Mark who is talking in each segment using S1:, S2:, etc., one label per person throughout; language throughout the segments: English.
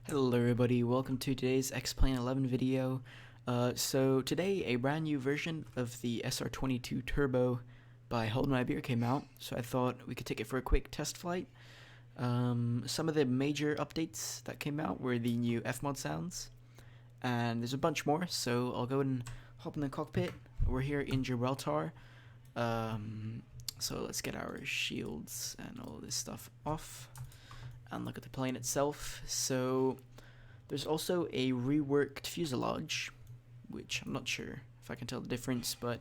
S1: Hello everybody, welcome to today's X-Plane 11 video. So today a brand new version of the SR22 Turbo by Hold My Beer came out, so I thought we could take it for a quick test flight. Some of the major updates that came out were the new F-mod sounds, and there's a bunch more, so I'll go and hop in the cockpit. We're here in Gibraltar, so let's get our shields and all this stuff off and look at the plane itself. So there's also a reworked fuselage, which I'm not sure if I can tell the difference, but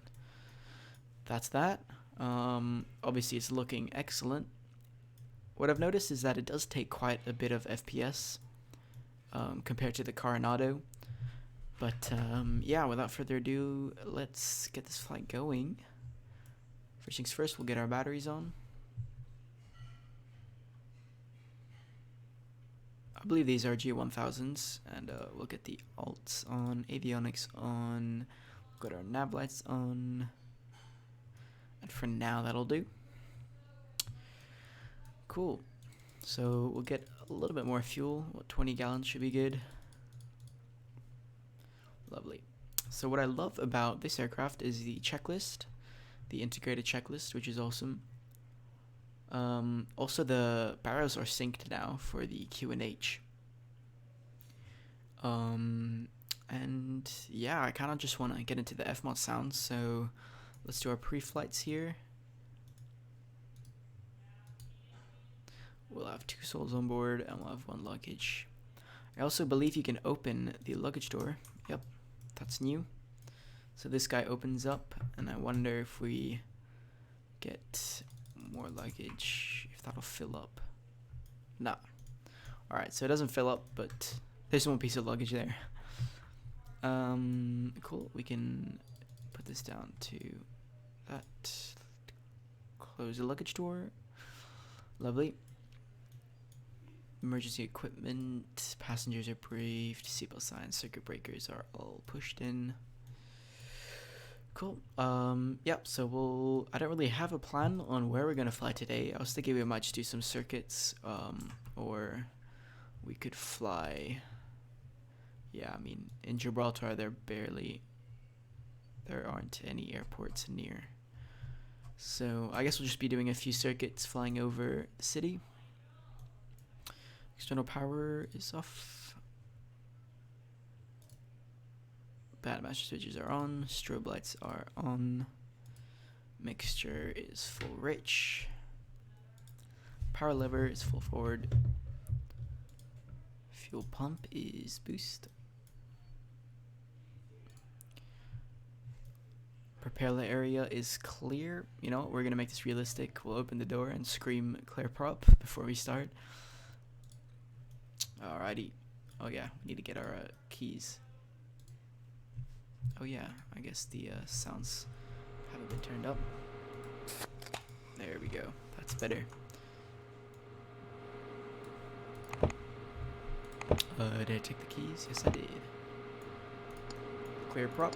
S1: that's that. Obviously it's looking excellent. What I've noticed is that it does take quite a bit of FPS compared to the Coronado, but yeah, without further ado, let's get this flight going. First things first, we'll get our batteries on. I believe these are G1000s, and we'll get the alts on, avionics on, we'll get our nav lights on, and for now that'll do. Cool. So we'll get a little bit more fuel. 20 gallons should be good. Lovely. So what I love about this aircraft is the checklist, the integrated checklist, which is awesome. Also the barrels are synced now for the QNH. And yeah, I kind of just want to get into the F-mod sounds, so let's do our pre-flights here. We'll have 2 souls on board and we'll have 1 luggage. I also believe you can open the luggage door. Yep, that's new. So this guy opens up, and I wonder if we get more luggage, if that'll fill up. Nah. Alright, so it doesn't fill up, but there's 1 piece of luggage there. Cool. We can put this down to that. Close the luggage door. Lovely. Emergency equipment. Passengers are briefed. Seatbelt signs, circuit breakers are all pushed in. Cool. Yep, so I don't really have a plan on where we're gonna fly today. I was thinking we might just do some circuits, or we could fly. Yeah, I mean, in Gibraltar there aren't any airports near. So I guess we'll just be doing a few circuits flying over the city. External power is off. Band master switches are on, strobe lights are on, mixture is full rich, power lever is full forward, fuel pump is boost, propeller area is clear. You know what, we're gonna make this realistic. We'll open the door and scream clear prop before we start. Alrighty. Oh yeah, we need to get our keys. Oh yeah, I guess the sounds haven't been turned up. There we go. That's better. Did I take the keys? Yes, I did. Clear prop.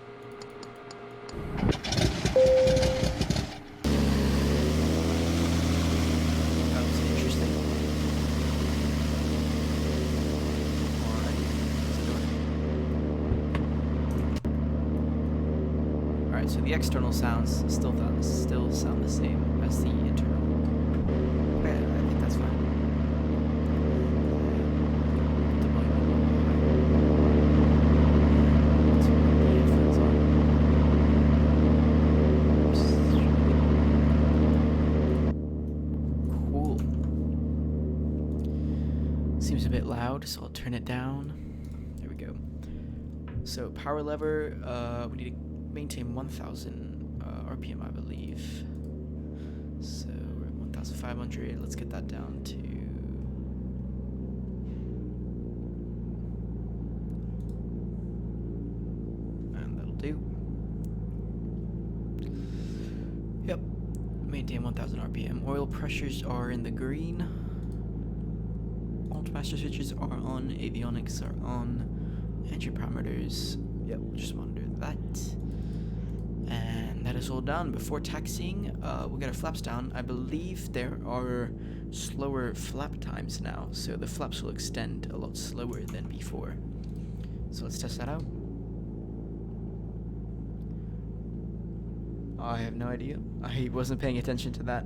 S1: That was interesting. Alright, so the external sounds still sound the same as the internal. Okay, I think that's fine. The volume a little higher. Let's put the headphones on. Cool. Seems a bit loud, so I'll turn it down. There we go. So power lever, we need to maintain 1000 RPM, I believe. So we're at 1500. Let's get that down to and that'll do. Yep, maintain 1000 RPM. Oil pressures are in the green. Alt master switches are on. Avionics are on. Engine parameters. Yep, we'll just monitor that. And that is all done. Before taxiing, we'll get our flaps down. I believe there are slower flap times now, so the flaps will extend a lot slower than before. So let's test that out. I have no idea. I wasn't paying attention to that.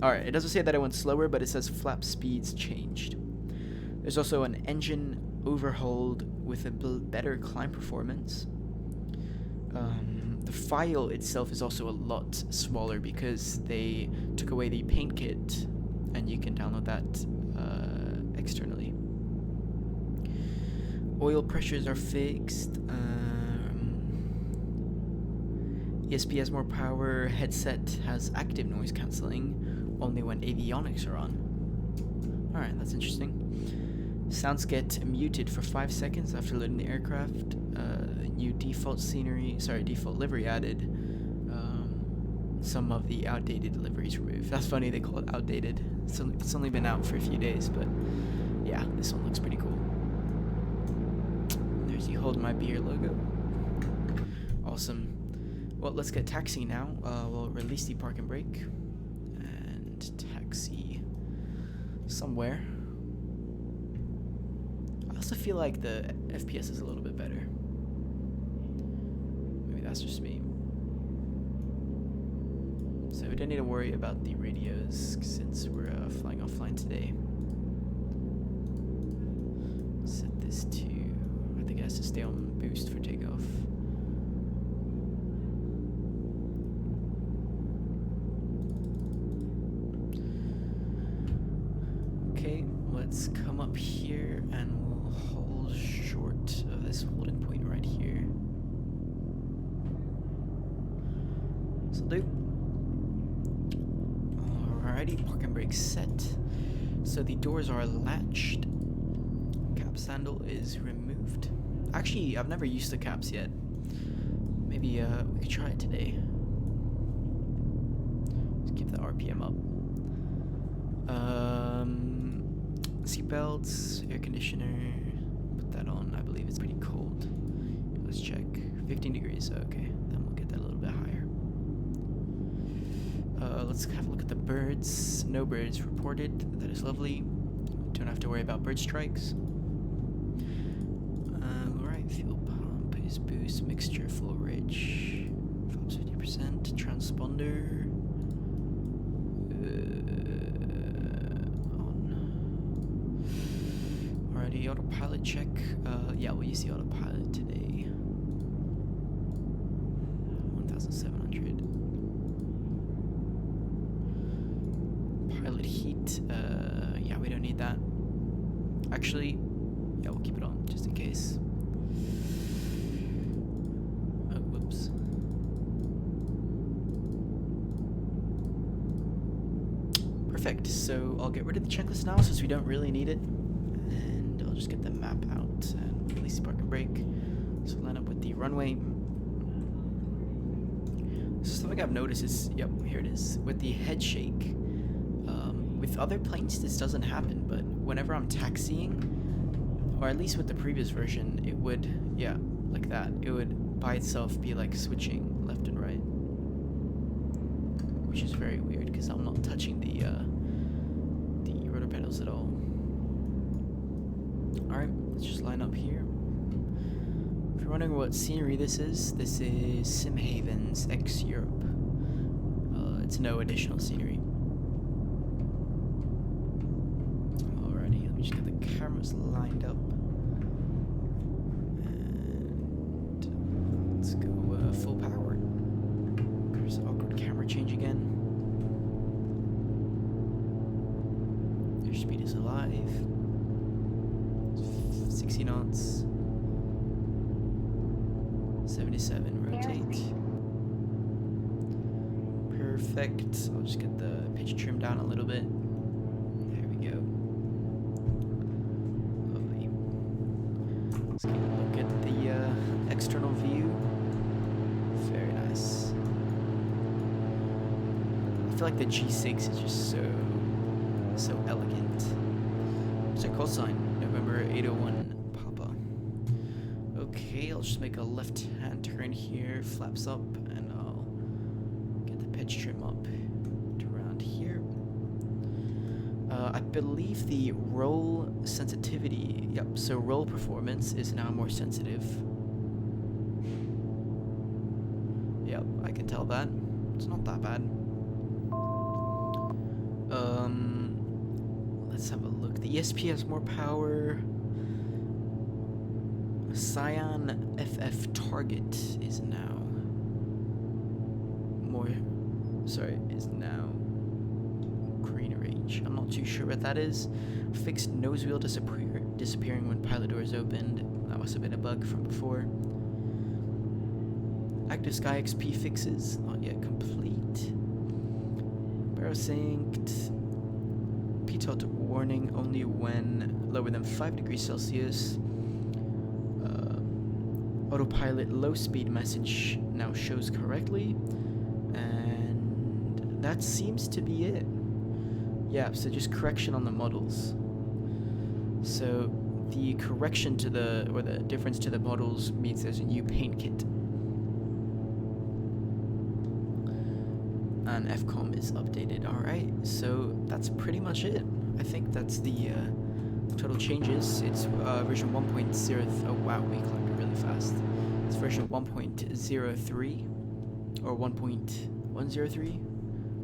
S1: Alright, it doesn't say that it went slower, but it says flap speeds changed. There's also an engine overhauled with a better climb performance. The file itself is also a lot smaller because they took away the paint kit, and you can download that externally. Oil pressures are fixed. ESP has more power. Headset has active noise cancelling only when avionics are on. Alright, that's interesting. Sounds get muted for 5 seconds after loading the aircraft. New default livery added. Some of the outdated liveries removed. That's funny they call it outdated. It's only been out for a few days, but yeah, this one looks pretty cool. There's the Hold My Beer logo. Awesome. Well, let's get taxi now. We'll release the park and brake and taxi somewhere. I also feel like the FPS is a little bit better. Maybe that's just me. So we don't need to worry about the radios since we're flying offline today. Set this to, I think it has to stay on boost for takeoff. Okay, let's come up here and we'll hold short of this holding point right here. So do. Alrighty, park and brake set. So the doors are latched. Caps handle is removed. Actually, I've never used the caps yet. Maybe we could try it today. Let's keep the RPM up. Seatbelts, air conditioner. Put that on. I believe it's pretty cold. Let's check. 15 degrees. Okay, then we'll get that a little bit higher. Let's have a look at the birds. No birds reported. That is lovely. Don't have to worry about bird strikes. Alright, fuel pump is boost, mixture, full rich. Flaps 50%. Transponder. On. Alrighty, autopilot check. Yeah, we'll use the autopilot today. 1700. Pilot heat, yeah, we don't need that. Actually, yeah, we'll keep it on just in case. Oh, whoops. Perfect, so I'll get rid of the checklist now since we don't really need it. And I'll just get the map out and release the park and brake. So line up with the runway. So something I've noticed is, yep, here it is, with the head shake. With other planes this doesn't happen, but whenever I'm taxiing, or at least with the previous version, it would, yeah, like that. It would by itself be like switching left and right, which is very weird because I'm not touching the rotor pedals at all. Alright, let's just line up here. If you're wondering what scenery this is Simhaven's ex-Europe. It's no additional scenery. Alrighty, let me just get the cameras lined up. And let's go full power. There's awkward camera change again. Their speed is alive. 60 knots. 77, rotate. Perfect. I'll just get the pitch trimmed down a little bit. There we go. Lovely. Let's get a look at the external view. Very nice. I feel like the G6 is just so elegant. What's our call sign? November 801 Papa. Okay, I'll just make a left-hand turn here, flaps up, and I'll get the pitch trim up to around here. I believe the roll sensitivity, yep, so roll performance is now more sensitive. Yep, I can tell that. It's not that bad. Let's have a look. The ESP has more power. Cyan FF target is now green range. I'm not too sure what that is. Fixed nose wheel disappearing when pilot doors opened. That must have been a bug from before. Active Sky XP fixes, not yet complete. Barosynced. PTOT warning only when lower than 5 degrees Celsius. Autopilot low speed message now shows correctly. And that seems to be it. Yeah, so just correction on the models. So the correction to the difference to the models means there's a new paint kit. And FCOM is updated. Alright, so that's pretty much it. I think that's the total changes. It's version 1.0. Oh wow, we climbed really fast. It's version 1.03 or 1.103.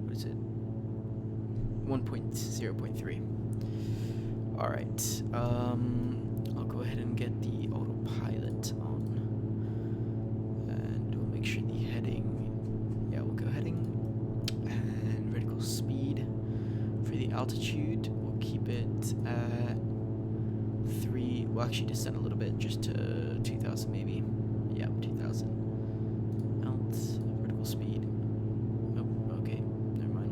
S1: What is it? 1.0.3. Alright, I'll go ahead and get the autopilot on. And we'll make sure the heading, yeah, we'll go heading. And vertical speed. For the altitude, we'll keep it at 3, we'll actually descend a little bit, just to 2,000 maybe. Yeah, 2,000. Alt, vertical speed. Oh, okay, never mind.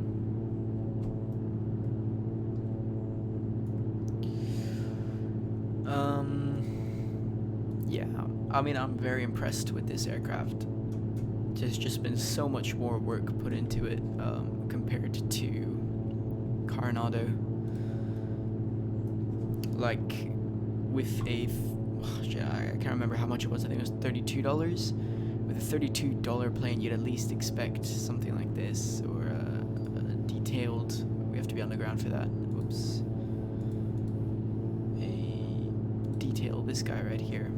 S1: Yeah, I mean, I'm very impressed with this aircraft. There's just been so much more work put into it compared to Coronado. Like, with a, I can't remember how much it was, I think it was $32. With a $32 plane, you'd at least expect something like this, or a detailed, we have to be on the ground for that, whoops. This guy right here.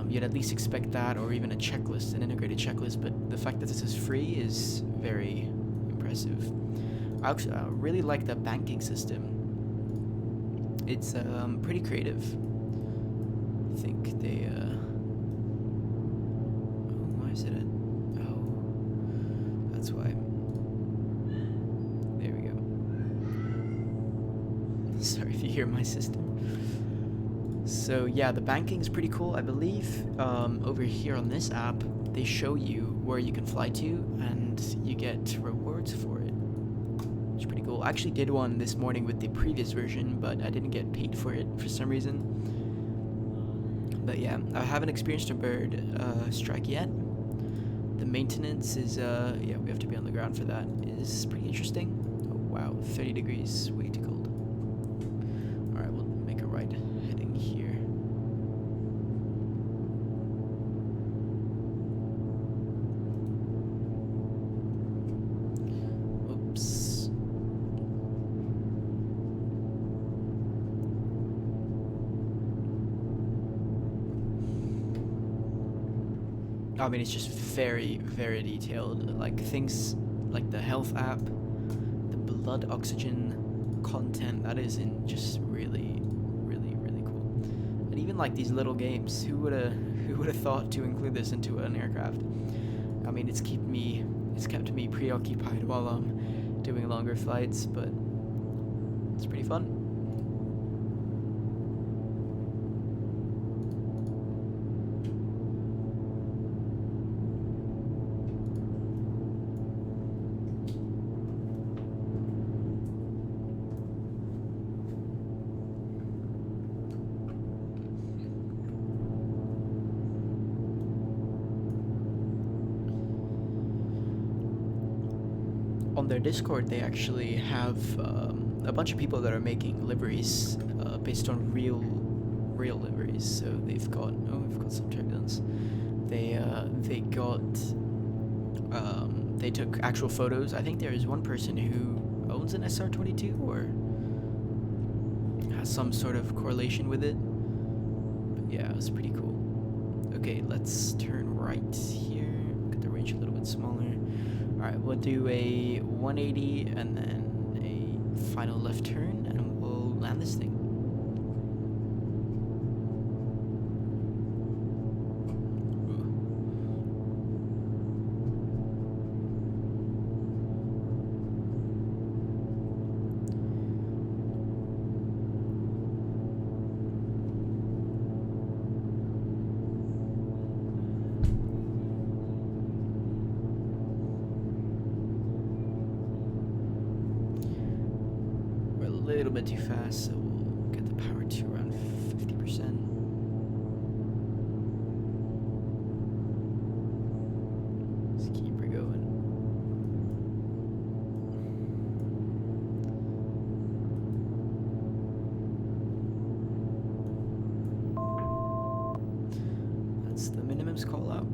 S1: You'd at least expect that, or even a checklist, an integrated checklist, but the fact that this is free is very impressive. I really like the banking system. It's pretty creative. I think they oh, why is it oh, that's why. There we go. Sorry if you hear my system. So yeah, the banking is pretty cool. I believe over here on this app, they show you where you can fly to, and you get rewards for it. It's pretty cool. I actually did one this morning with the previous version, but I didn't get paid for it for some reason. But yeah, I haven't experienced a bird strike yet. The maintenance is, yeah, we have to be on the ground for that. Is pretty interesting. Oh wow, 30 degrees, way too cold. Alright, we'll make a right heading here. Oops. I mean, it's just very, very detailed. Like things like the health app, the blood oxygen content, that is in just really, really, really cool. And even like these little games, who would have thought to include this into an aircraft? I mean, it's kept me preoccupied while I'm doing longer flights, but it's pretty fun. On their Discord, they actually have a bunch of people that are making liveries based on real liveries. So they've got we've got some turbulence. They took actual photos. I think there is one person who owns an SR22 or has some sort of correlation with it. But yeah, it was pretty cool. Okay, let's turn right here. Get the range a little bit smaller. Alright, we'll do a 180 and then a final left turn and we'll land this thing. A little bit too fast, so we'll get the power to around 50%. Let's keep her going. That's the minimums call out.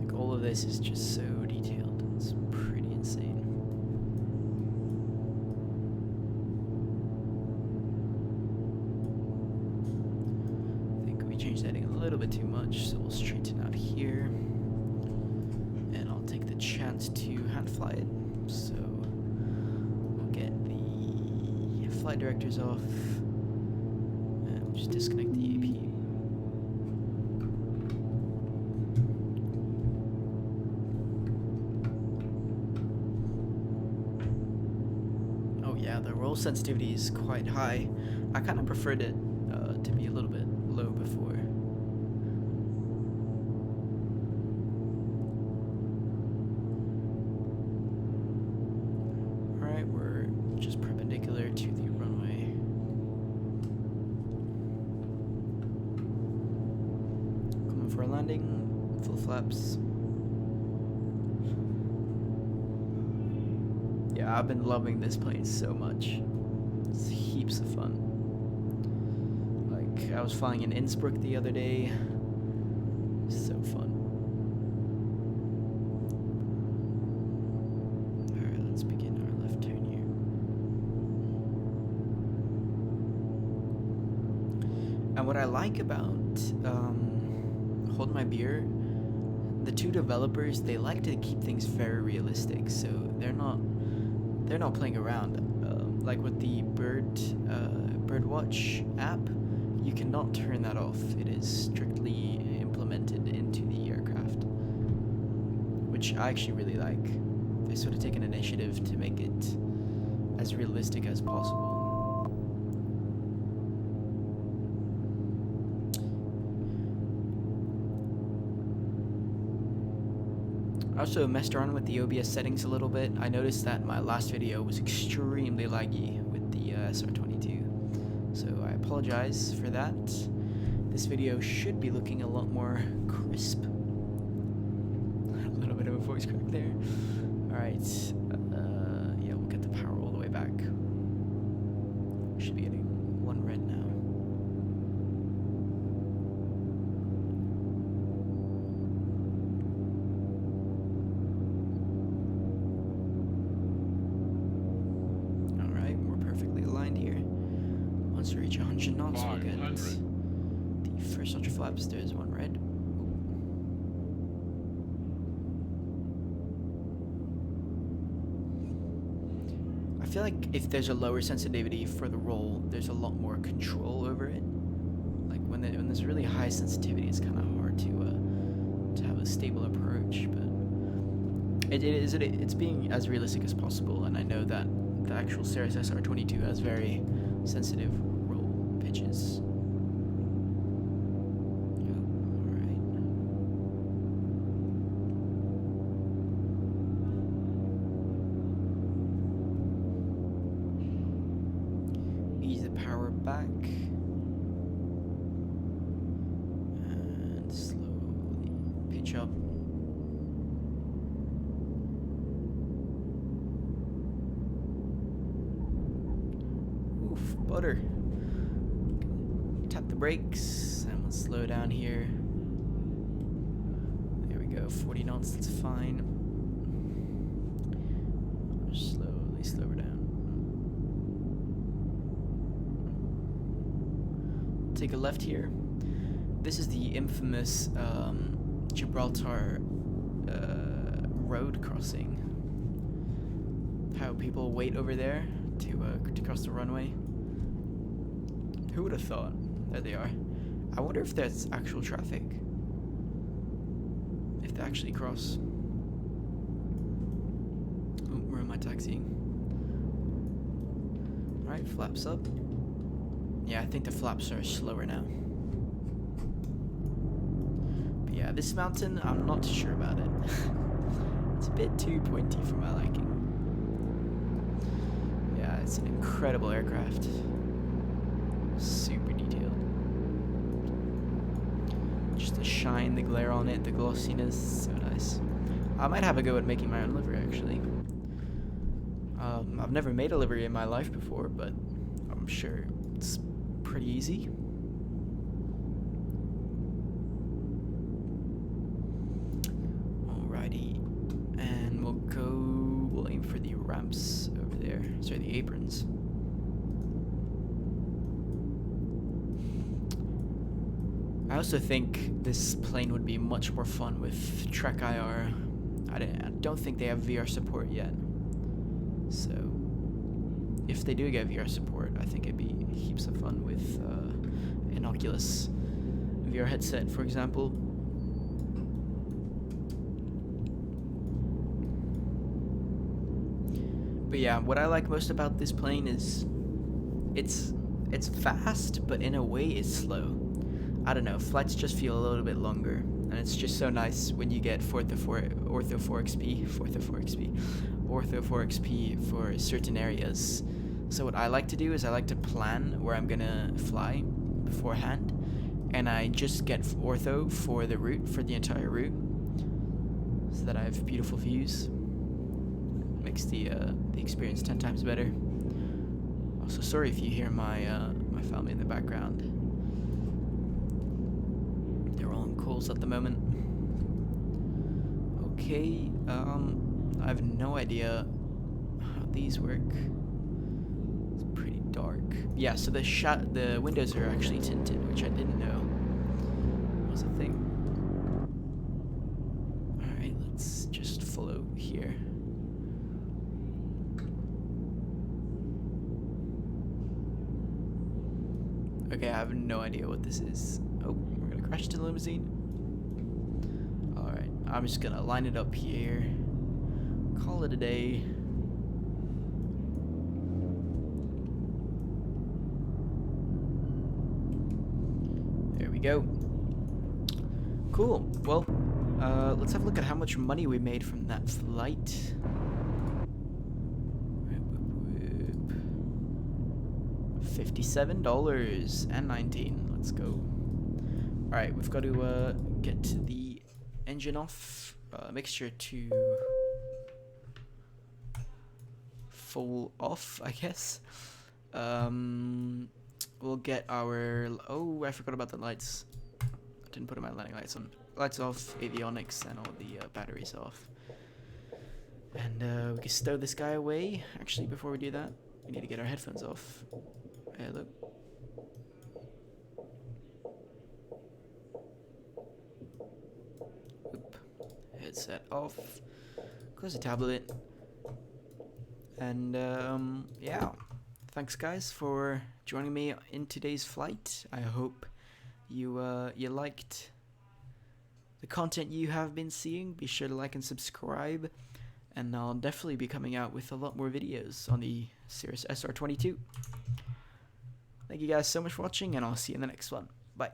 S1: Like all of this is just so detailed. It's pretty insane. Change that a little bit too much, so we'll straighten out here, and I'll take the chance to hand fly it. So we'll get the flight directors off, and we'll just disconnect the AP. Oh yeah, the roll sensitivity is quite high. I kind of preferred it to be a little bit low before. Alright, we're just perpendicular to the runway. Coming for a landing, full flaps. Yeah, I've been loving this plane so much. It's heaps of fun. I was flying in Innsbruck the other day. So fun. Alright, let's begin our left turn here. And what I like about Hold My Beer, the two developers, they like to keep things very realistic, so they're not playing around. Like with the Birdwatch app, you cannot turn that off. It is strictly implemented into the aircraft, which I actually really like. They sort of take an initiative to make it as realistic as possible. I also messed around with the OBS settings a little bit. I noticed that my last video was extremely laggy with the SR22. So I apologize for that. This video should be looking a lot more crisp. A little bit of a voice crack there. Alright, yeah, we'll get the power all the way back. We should be getting one red now. Alright, we're perfectly aligned here. Once we reach 100 knots, we'll get the first ultra flaps. There's one red. I feel like if there's a lower sensitivity for the roll, there's a lot more control over it. Like when there's really high sensitivity, it's kind of hard to have a stable approach. But it's being as realistic as possible, and I know that the actual Cirrus SR22 has very sensitive roll pitches. Ease the power back and slowly pitch up. Oof, butter. Tap the brakes and we'll slow down here. There we go, 40 knots, that's fine. Slightly slower down. Take a left here. This is the infamous Gibraltar road crossing. How people wait over there to cross the runway. Who would have thought? There they are. I wonder if that's actual traffic. If they actually cross. Oh, where am I taxiing? Alright, flaps up. Yeah, I think the flaps are slower now. But yeah, this mountain, I'm not sure about it. It's a bit too pointy for my liking. Yeah, it's an incredible aircraft. Super detailed. Just the shine, the glare on it, the glossiness, so nice. I might have a go at making my own livery, actually. I've never made a livery in my life before, but I'm sure it's pretty easy. Alrighty, and we'll aim for the ramps over there. Sorry, the aprons. I also think this plane would be much more fun with Trek IR. I don't think they have VR support yet. So, if they do get VR support, I think it'd be heaps of fun with an Oculus VR headset, for example. But yeah, what I like most about this plane is it's fast, but in a way it's slow. I don't know, flights just feel a little bit longer, and it's just so nice when you get Ortho 4XP for certain areas. So what I like to do is I like to plan where I'm gonna fly beforehand, and I just get Ortho for the route, for the entire route, so that I have beautiful views. Makes the experience 10 times better. Also, sorry if you hear my my family in the background. Calls at the moment. Okay, I have no idea how these work. It's pretty dark. Yeah, so the windows are actually tinted, which I didn't know was a thing. Alright, let's just follow here. Okay, I have no idea what this is. Oh, we're gonna crash into the limousine. Alright, I'm just gonna line it up here. Call it a day. There we go. Cool. Well, let's have a look at how much money we made from that flight. $57.19. Let's go. Alright, we've got to get the engine off, mixture to full off, I guess. We'll get our... Oh, I forgot about the lights. I didn't put my landing lights on. Lights off, avionics, and all the batteries off. And we can stow this guy away. Actually, before we do that, we need to get our headphones off. Hello. Oop. Headset off. Close the tablet. And yeah. Thanks guys for joining me in today's flight. I hope you you liked the content you have been seeing. Be sure to like and subscribe. And I'll definitely be coming out with a lot more videos on the Cirrus SR22. Thank you guys so much for watching, and I'll see you in the next one. Bye.